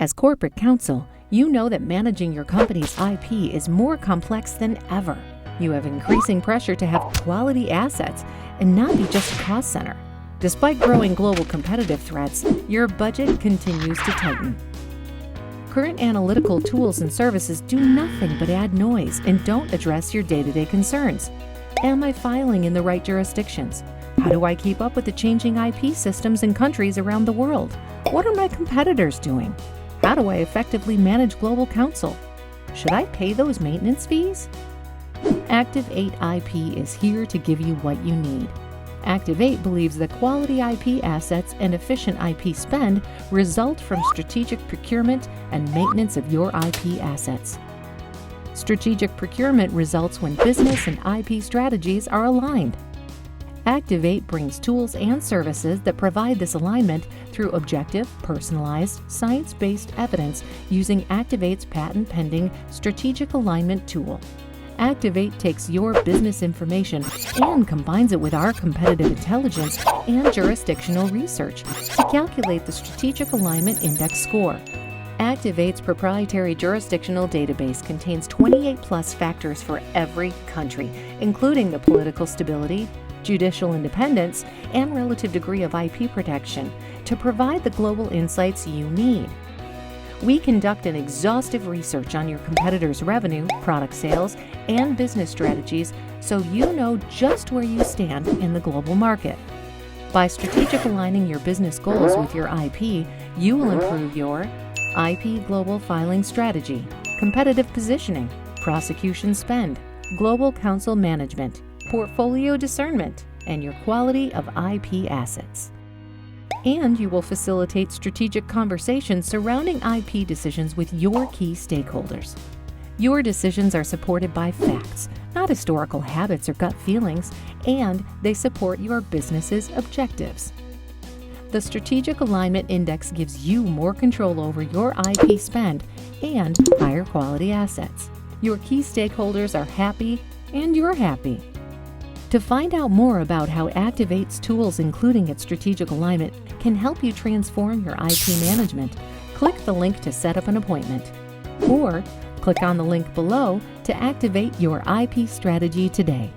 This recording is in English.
As corporate counsel, you know that managing your company's IP is more complex than ever. You have increasing pressure to have quality assets and not be just a cost center. Despite growing global competitive threats, your budget continues to tighten. Current analytical tools and services do nothing but add noise and don't address your day-to-day concerns. Am I filing in the right jurisdictions? How do I keep up with the changing IP systems in countries around the world? What are my competitors doing? How do I effectively manage global counsel? Should I pay those maintenance fees? Activ8 IP is here to give you what you need. Activ8 believes that quality IP assets and efficient IP spend result from strategic procurement and maintenance of your IP assets. Strategic procurement results when business and IP strategies are aligned. Activ8 brings tools and services that provide this alignment through objective, personalized, science-based evidence using Activ8's patent-pending strategic alignment tool. Activ8 takes your business information and combines it with our competitive intelligence and jurisdictional research to calculate the Strategic Alignment Index score. Activ8's proprietary jurisdictional database contains 28+ factors for every country, including the political stability, judicial independence, and relative degree of IP protection to provide the global insights you need. We conduct an exhaustive research on your competitors' revenue, product sales, and business strategies so you know just where you stand in the global market. By strategic aligning your business goals with your IP, you will improve your IP global filing strategy, competitive positioning, prosecution spend, global counsel management, portfolio discernment, and your quality of IP assets. And you will facilitate strategic conversations surrounding IP decisions with your key stakeholders. Your decisions are supported by facts, not historical habits or gut feelings, and they support your business's objectives. The Strategic Alignment Index gives you more control over your IP spend and higher quality assets. Your key stakeholders are happy, and you're happy. To find out more about how Activ8's tools, including its strategic alignment, can help you transform your IP management, click the link to set up an appointment. Or click on the link below to activate your IP strategy today.